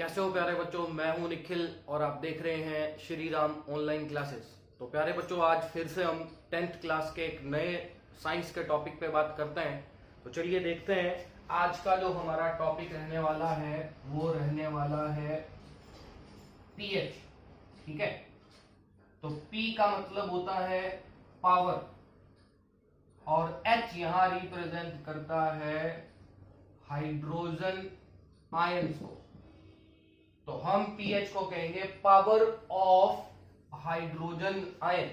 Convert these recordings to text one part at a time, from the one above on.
कैसे हो प्यारे बच्चों। मैं हूं निखिल और आप देख रहे हैं श्री राम ऑनलाइन क्लासेस। तो प्यारे बच्चों, आज फिर से हम 10th क्लास के एक नए साइंस के टॉपिक पे बात करते हैं। तो चलिए देखते हैं आज का जो हमारा टॉपिक रहने वाला है वो रहने वाला है पीएच। ठीक है, तो पी का मतलब होता है पावर और एच यहां रिप्रेजेंट करता है हाइड्रोजन आयंस को। तो हम पीएच को कहेंगे power of hydrogen ion.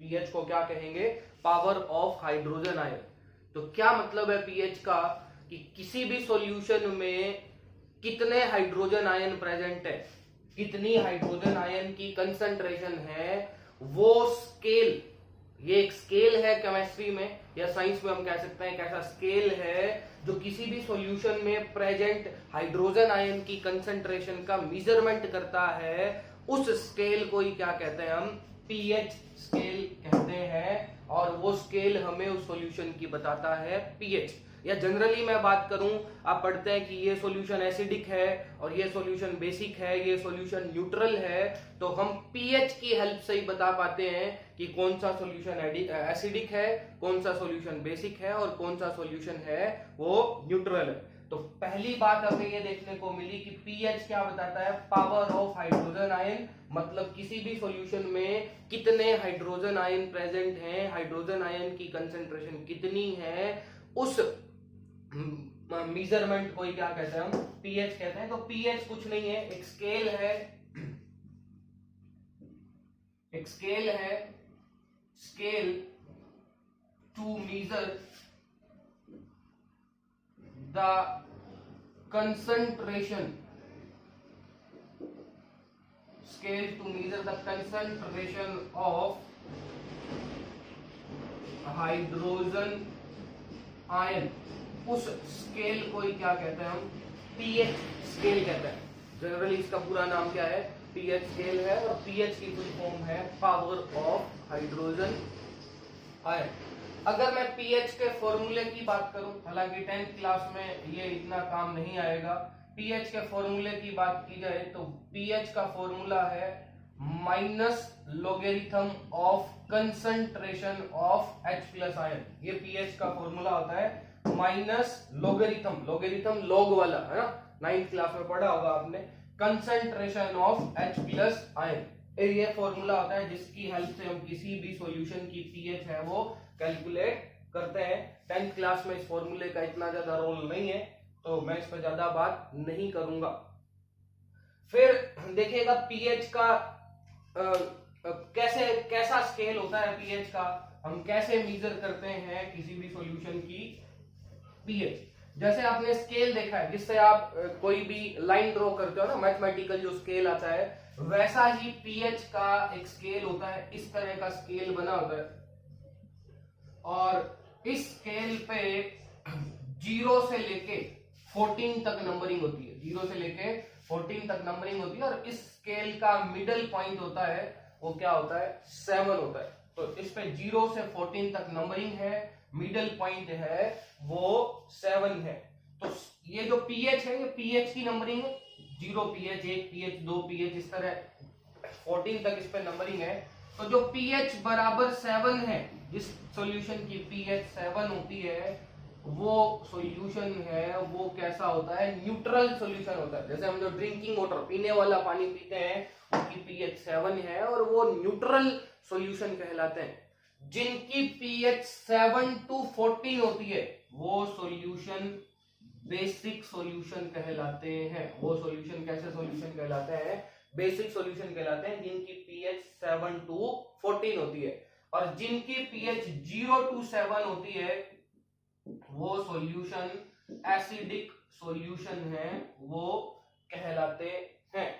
PH को क्या कहेंगे? Power of hydrogen ion. तो क्या मतलब है पीएच का कि किसी भी सॉल्यूशन में कितने हाइड्रोजन आयन प्रेजेंट है, कितनी हाइड्रोजन आयन की कंसंट्रेशन है, वो स्केल। ये एक स्केल है केमिस्ट्री में या साइंस में हम कह सकते हैं एक ऐसा स्केल है जो किसी भी सॉल्यूशन में प्रेजेंट हाइड्रोजन आयन की कंसंट्रेशन का मेजरमेंट करता है। उस स्केल को ही क्या कहते हैं? हम पीएच स्केल कहते हैं। और वो स्केल हमें उस सॉल्यूशन की बताता है पीएच। या जनरली मैं बात करूं, आप पढ़ते हैं कि ये सॉल्यूशन एसिडिक है और ये सॉल्यूशन बेसिक है, ये सॉल्यूशन न्यूट्रल है। तो हम पीएच की हेल्प से ही बता पाते हैं कि कौन सा सॉल्यूशन एसिडिक है, कौन सा सॉल्यूशन बेसिक है और कौन सा सॉल्यूशन है वो न्यूट्रल है। तो पहली बात हमें ये देखने को मिली कि पीएच क्या बताता है? Power of hydrogen ion. मतलब किसी भी सॉल्यूशन में कितने हाइड्रोजन आयन प्रेजेंट हैं, हाइड्रोजन आयन की कंसेंट्रेशन कितनी है, उस मेजरमेंट को ही क्या कहते हैं? हम पीएच कहते हैं। तो पीएच कुछ नहीं है, एक स्केल है। एक स्केल है, scale to measure the concentration, scale to measure the concentration of hydrogen ion. उस स्केल को ही क्या कहते हैं? हम पीएच स्केल कहते हैं। जनरली इसका पूरा नाम क्या है? पीएच स्केल है। और पीएच की फुल फॉर्म है पावर ऑफ हाइड्रोजन आयन। अगर मैं पीएच के फॉर्मूले की बात करूं, हालांकि 10th क्लास में ये इतना काम नहीं आएगा, पीएच के फॉर्मूले की बात की जाए तो पीएच का फॉर्मूला है minus logarithm of concentration of H plus ion. ये पीएच का फॉर्मूला होता है माइनस लोगेरिथम, लोगेरिथम लॉग वाला है ना, 9th क्लास में पढ़ा होगा आपने, concentration of H plus ion. ये फॉर्मूला होता है जिसकी हेल्प से हम किसी भी सॉल्यूशन की पीएच है वो कैलकुलेट करते हैं। 10th क्लास में इस फॉर्मूले का इतना ज्यादा रोल नहीं है तो मैं इस पर ज्यादा बात नहीं करूंगा। फिर देखिएगा पीएच का कैसा स्केल होता है पीएच का, हम कैसे मेजर करते हैं किसी भी सॉल्यूशन की पीएच। जैसे आपने स्केल देखा है जिससे आप कोई भी लाइन ड्रॉ करते हो ना, मैथमेटिकल जो स्केल आता है, वैसा ही पीएच का एक स्केल होता है। इस तरह का स्केल बना होता है और इस स्केल पे 0 से लेके 14 तक नंबरिंग होती है। 0 से लेके 14 तक नंबरिंग होती है और इस स्केल का मिडल पॉइंट होता है वो क्या होता है? 7 होता है। तो इस पे 0 से 14 तक नंबरिंग है, मिडल पॉइंट है वो 7 है। तो ये जो पीएच है ये पीएच की नंबरिंग है। 0 पीएच, 1 पीएच, 2 पीएच, इस तरह 14 तक इस पे नंबरिंग है। तो जो पीएच बराबर 7 है, जिस सॉल्यूशन की पीएच 7 होती है, वो सॉल्यूशन है वो कैसा होता है? न्यूट्रल सॉल्यूशन होता है। जैसे हम जो ड्रिंकिंग वाटर, पीने वाला पानी पीते हैं, उसकी पीएच 7 है और वो न्यूट्रल सॉल्यूशन कहलाते हैं। जिनकी पीएच 7 to 14 होती है वो सॉल्यूशन बेसिक सॉल्यूशन कहलाते हैं। वो सॉल्यूशन कैसे सॉल्यूशन कहलाते हैं? बेसिक सॉल्यूशन कहलाते हैं जिनकी पीएच 7 to 14 होती है। और जिनकी पीएच 0 to 7 होती है वो सॉल्यूशन एसिडिक सॉल्यूशन है वो कहलाते हैं।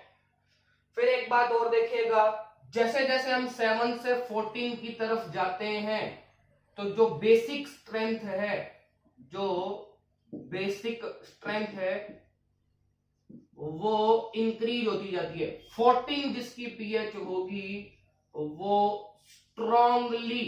फिर एक बात और देखिएगा, जैसे जैसे हम 7 से 14 की तरफ जाते हैं तो जो बेसिक स्ट्रेंथ है, जो बेसिक स्ट्रेंथ है वो इंक्रीज होती जाती है। 14 जिसकी पीएच होगी वो स्ट्रांगली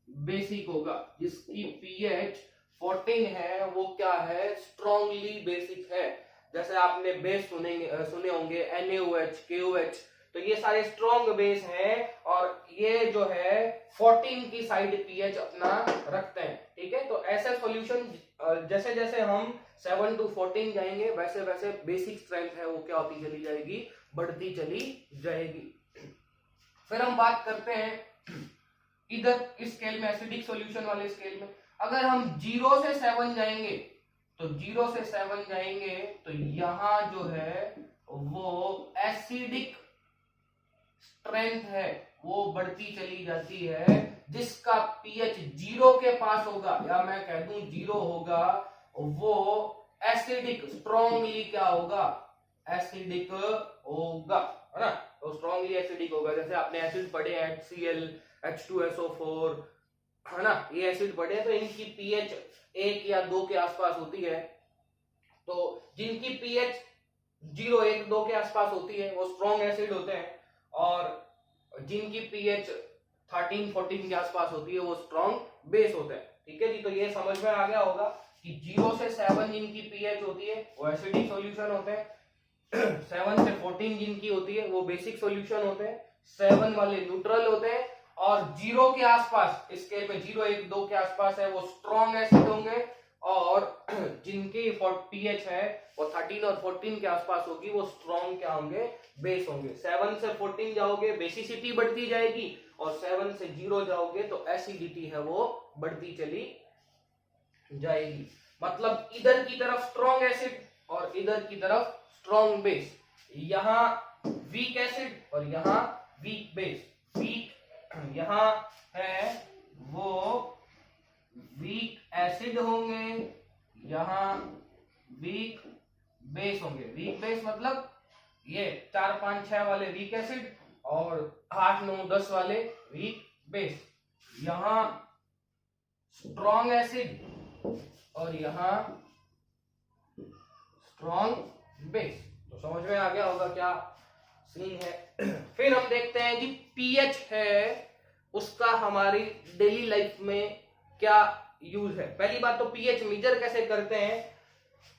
बेसिक होगा। जिसकी पीएच 14 है वो क्या है? स्ट्रांगली बेसिक है। जैसे आपने बेस सुने होंगे NaOH, KOH, तो ये सारे स्ट्रॉन्ग बेस हैं और ये जो है 14 की साइड पीएच अपना रखते हैं। ठीक है, तो ऐसा सॉल्यूशन जैसे जैसे हम 7 to 14 जाएंगे वैसे वैसे बेसिक स्ट्रेंथ है वो क्या होती चली जाएगी, बढ़ती चली जाएगी। फिर हम बात करते हैं इधर इस स्केल में, एसिडिक सॉल्यूशन वाले स्केल में, अगर हम 0 से 7 जाएंगे तो 0 से 7 जाएंगे तो यहां जो है वो एसिडिक स्ट्रेंथ है वो बढ़ती चली जाती है, जिसका पीएच 0 के पास होगा या मैं कह दूं 0 होगा, वो एसिडिक स्ट्रॉन्गली क्या होगा, एसिडिक होगा, है ना। तो स्ट्रॉन्गली एसिडिक होगा। जैसे आपने एसिड पढ़े HCl, H2SO4, है ना, ये एसिड पढ़े तो इनकी पीएच 1 या 2 के आसपास होती है। तो जिनकी पीएच 0, 1, 2 के आसपास होती है वो स्ट्रॉन्ग एसिड होते हैं, और जिनकी पीएच 13, 14 के आसपास होती है वो स्ट्रॉन्ग बेस होते हैं। ठीक है जी, तो ये समझ में आ गया होगा कि 0 से 7 जिनकी पीएच होती है वो एसिडिक सॉल्यूशन होते हैं, 7 से 14 जिनकी होती है वो बेसिक सॉल्यूशन होते हैं, 7 वाले न्यूट्रल होते हैं, और 0 के आसपास स्केल में 0, 1, 2 के आसपास है वो स्ट्रॉन्ग एसिड होंगे, और जिनकी पीएच है वो 13 और 14 के आसपास होगी वो स्ट्रॉन्ग क्या होंगे, बेस होंगे। 7 से 14 जाओगे बेसिसिटी बढ़ती जाएगी, और 7 से 0 जाओगे तो एसिडिटी है वो बढ़ती चली जाएगी। मतलब इधर की तरफ स्ट्रॉन्ग एसिड और इधर की तरफ स्ट्रॉन्ग बेस, यहां वीक एसिड और यहां वीक बेस, वीक यहां है वो वीक एसिड होंगे, यहां वीक बेस होंगे। वीक बेस मतलब ये 4, 5, 6 वाले वीक एसिड और 8, 9, 10 वाले वीक बेस, यहां स्ट्रॉन्ग एसिड और यहां स्ट्रॉन्ग बेस। तो समझ में आ गया होगा क्या सीन है। फिर हम देखते हैं जी पीएच है उसका हमारी डेली लाइफ में क्या यूज है। पहली बात तो पीएच मेजर कैसे करते हैं।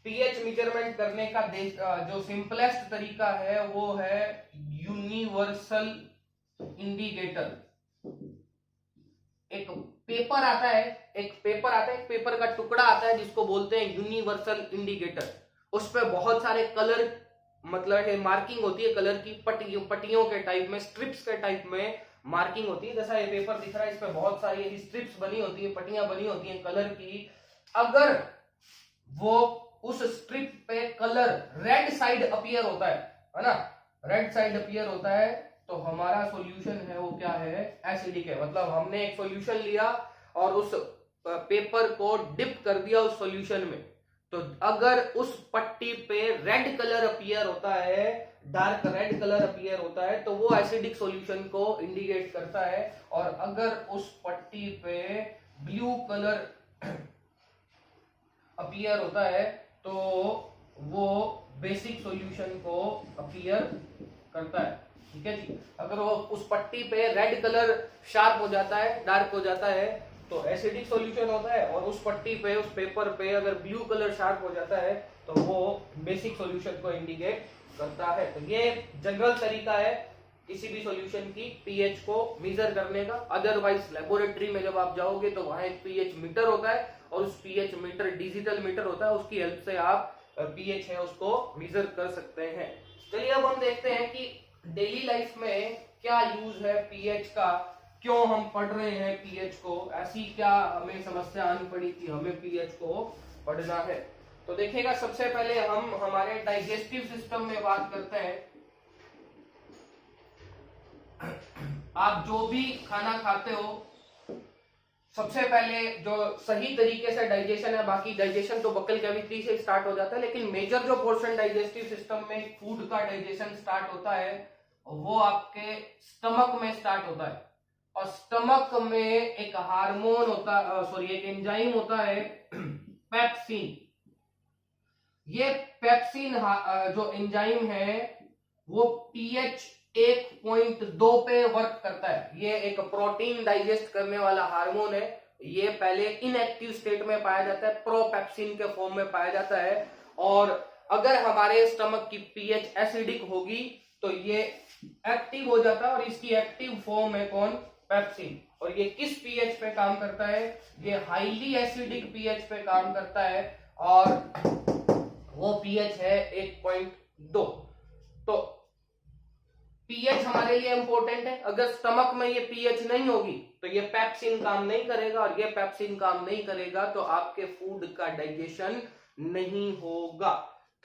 पीएच मेजरमेंट करने का जो सिंपलेस्ट तरीका है वो है यूनिवर्सल इंडिकेटर। एक पेपर आता है, एक पेपर का टुकड़ा आता है जिसको बोलते हैं यूनिवर्सल इंडिकेटर। उस पे बहुत सारे कलर मतलब है मार्किंग होती है, कलर की पट्टियों के टाइप में, स्ट्रिप्स के टाइप में मार्किंग होती है। जैसा ये पेपर दिख रहा है इस पे बहुत सारी स्ट्रिप्स बनी होती है, पट्टियां बनी होती हैं कलर की। अगर वो उस स्ट्रिप पे कलर रेड साइड अपीयर होता है ना, रेड साइड अपीयर होता है तो हमारा सॉल्यूशन है वो क्या है, एसिडिक है। मतलब हमने एक सॉल्यूशन लिया और उस पेपर को डिप कर दिया उस सॉल्यूशन में, तो अगर उस पट्टी पे रेड कलर अपीयर होता है, डार्क रेड कलर अपीयर होता है, तो वो एसिडिक सॉल्यूशन को इंडिकेट करता है। और अगर उस पट्टी पे ब्लू कलर अपीयर होता है तो वो बेसिक सॉल्यूशन को अपीयर करता है। ठीक है जी, अगर वो उस पट्टी पे रेड कलर शार्प हो जाता है, डार्क हो जाता है तो एसिडिक सॉल्यूशन होता है, और उस पट्टी पे उस पेपर पे अगर ब्लू कलर शार्प हो जाता है तो वो बेसिक सॉल्यूशन को इंडिकेट करता है। तो ये जनरल तरीका है किसी भी सॉल्यूशन की पीएच को मेजर करने का। अदरवाइज लेबोरेटरी में जब आप जाओगे तो वहां एक पीएच मीटर होता है, और उस पीएच मीटर डिजिटल मीटर होता है, उसकी हेल्प से आप पीएच है उसको मेजर कर सकते हैं। चलिए अब हम देखते हैं कि डेली लाइफ में क्या यूज है पीएच का, क्यों हम पढ़ रहे हैं पीएच को, ऐसी क्या हमें समस्या आनी पड़ी कि हमें पीएच को पढ़ना है। तो देखिएगा सबसे पहले हम हमारे डाइजेस्टिव सिस्टम में बात करते हैं। आप जो भी खाना खाते हो सबसे पहले जो सही तरीके से डाइजेशन है, बाकी डाइजेशन तो बकल कैविटी से स्टार्ट हो जाता है, लेकिन मेजर जो पोर्शन डाइजेस्टिव सिस्टम में फूड का डाइजेशन स्टार्ट होता है वो आपके स्टमक में स्टार्ट होता है। और स्टमक में एक हार्मोन होता एक एंजाइम होता है पेप्सिन। ये पेप्सिन जो एंजाइम है वो पीएच 1.2 पे वर्क करता है। ये एक प्रोटीन डाइजेस्ट करने वाला हार्मोन है। ये पहले इनएक्टिव स्टेट में पाया जाता है, प्रोपेप्सिन के फॉर्म में पाया जाता है, और अगर हमारे स्टमक की पीएच एसिडिक होगी तो ये एक्टिव हो जाता है और इसकी एक्टिव फॉर्म है कौन, पेप्सिन। और ये किस पीएच पे काम करता है, ये हाईली एसिडिक पीएच पे काम करता है और वो पीएच है 1.2। तो पीएच हमारे लिए इंपॉर्टेंट है। अगर स्टमक में ये पीएच नहीं होगी तो ये पेप्सिन काम नहीं करेगा, और ये पेप्सिन काम नहीं करेगा तो आपके फूड का डाइजेशन नहीं होगा।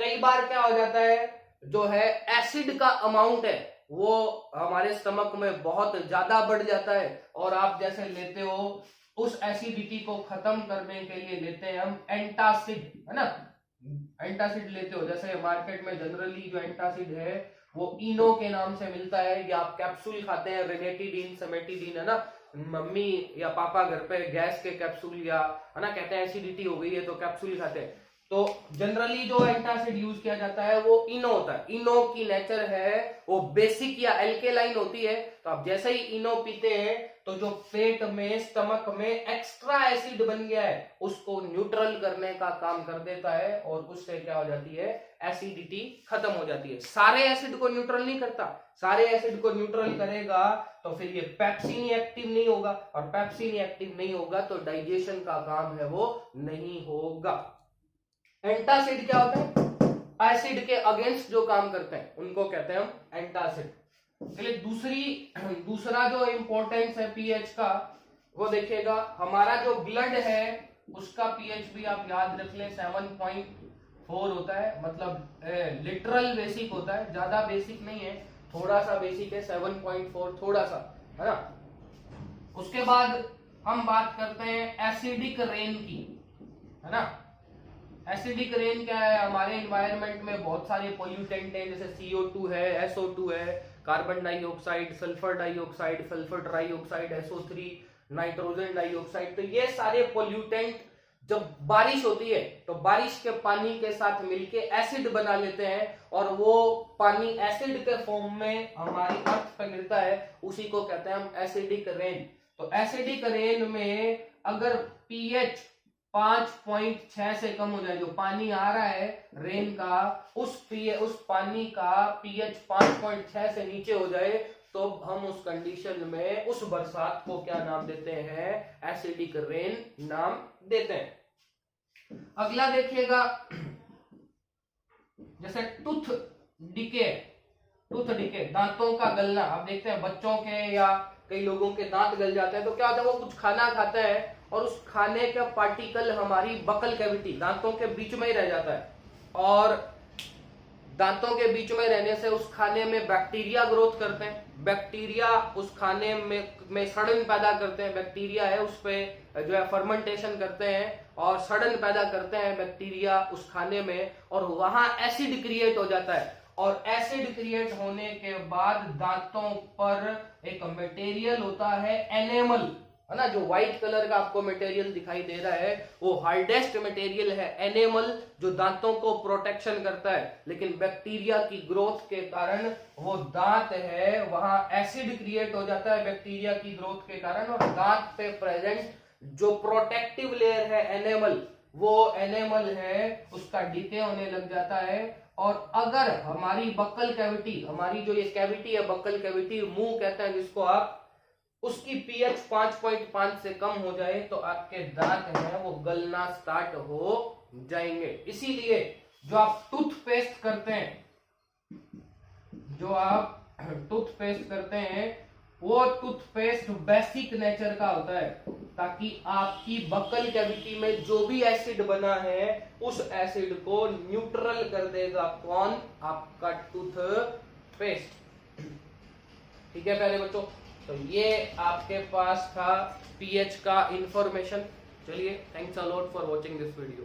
कई बार क्या हो जाता है, जो है एसिड का अमाउंट है वो हमारे स्टमक में बहुत ज्यादा बढ़ जाता है, और आप जैसे लेते हो उस एसिडिटी को खत्म करने के लिए लेते हैं हम एंटासिड, है ना। एंटासिड लेते हो, जैसे मार्केट में जनरली जो एंटासिड है वो इनो के नाम से मिलता है, या आप कैप्सूल खाते हैं रेनेटिडीन समेटिडीन, है ना। मम्मी या पापा घर पे गैस के कैप्सूल या, है ना, कहते हैं एसिडिटी हो गई है तो कैप्सूल खाते हैं। तो जनरली जो एंटासिड यूज किया जाता है वो इनो होता है। इनो की नेचर है वो बेसिक या एल्केलाइन होती है, तो आप जैसे ही इनो पीते हैं तो जो पेट में स्टमक में एक्स्ट्रा एसिड बन गया है उसको न्यूट्रल करने का काम कर देता है, और उससे क्या हो जाती है, एसिडिटी खत्म हो जाती है। सारे एसिड को न्यूट्रल नहीं करता, सारे एसिड को न्यूट्रल करेगा तो फिर ये पेप्सिन ही एक्टिव नहीं होगा, और पेप्सिन ही एक्टिव नहीं होगा तो डाइजेशन का काम है वो नहीं होगा। एंटासिड क्या होता है, एसिड के अगेंस्ट जो काम करते हैं उनको कहते हैं हम एंटासिड। चलिए दूसरा जो इंपॉर्टेंस है पीएच का वो देखिएगा, हमारा जो ब्लड है उसका पीएच भी आप याद रख लें 7.4 होता है, मतलब लिटरल बेसिक होता है, ज्यादा बेसिक नहीं है, थोड़ा सा बेसिक है, 7.4 थोड़ा सा, है ना। उसके बाद हम बात करते हैं एसिडिक रेन की, है ना। एसिडिक रेन क्या है, हमारे एनवायरनमेंट में बहुत सारे पोल्यूटेंट हैं, जैसे CO2 है, SO2 है, carbon dioxide, sulphur dioxide, sulphur trioxide, SO3, nitrogen dioxide. तो ये सारे पोल्यूटेंट जब बारिश होती है तो बारिश के पानी के साथ मिलके एसिड बना लेते हैं, और वो पानी एसिड के फॉर्म में हमारी अर्थ पे गिरता है, उसी को कहते हैं हम एसिडिक रेन। तो एसिडिक रेन में अगर पीएच 5.6 से कम हो जाए, जो पानी आ रहा है रेन का उस पानी का पीएच 5.6 से नीचे हो जाए तो हम उस कंडीशन में उस बरसात को क्या नाम देते हैं, एसिडिक रेन नाम देते हैं। अगला देखिएगा, जैसे टूथ डिके, दांतों का गलना। आप देखते हैं बच्चों के या कई लोगों के दांत गल जाते हैं, तो क्या होता है, वो कुछ खाना खाता है और उस खाने का पार्टिकल हमारी बकल कैविटी, दांतों के बीच में ही रह जाता है, और दांतों के बीच में रहने से उस खाने में बैक्टीरिया ग्रोथ करते हैं, बैक्टीरिया उस खाने में सड़न पैदा करते हैं, बैक्टीरिया है उस पे जो है फर्मेंटेशन करते हैं और सड़न पैदा करते हैं बैक्टीरिया उस खाने में, और वहां एसिड क्रिएट हो जाता है, और एसिड क्रिएट होने के बाद दांतों पर एक मटेरियल होता है एनेमल, है ना। जो व्हाइट कलर का आपको मटेरियल दिखाई दे रहा है वो हार्डेस्ट मटेरियल है एनेमल, जो दांतों को प्रोटेक्शन करता है, लेकिन बैक्टीरिया की ग्रोथ के कारण वो दांत है वहां एसिड क्रिएट हो जाता है बैक्टीरिया की ग्रोथ के कारण, और दांत पे प्रेजेंट जो प्रोटेक्टिव लेयर है एनेमल, वो एनेमल है उसका डिके होने लग जाता है। और अगर हमारी बक्कल कैविटी, हमारी जो ये कैविटी है बक्कल कैविटी, मुंह कहते हैं जिसको आप, उसकी पीएच 5.5 से कम हो जाए तो आपके दांत हैं वो गलना स्टार्ट हो जाएंगे। इसीलिए जो आप टूथपेस्ट करते हैं वो टूथपेस्ट बेसिक नेचर का होता है, ताकि आपकी बक्कल कैविटी में जो भी एसिड बना है उस एसिड को न्यूट्रल कर देगा कौन, आपका टूथपेस्ट। ठीक है प्यारे बच्चों, तो ये आपके पास था पीएच का इंफॉर्मेशन। चलिए, thanks a lot for watching this video.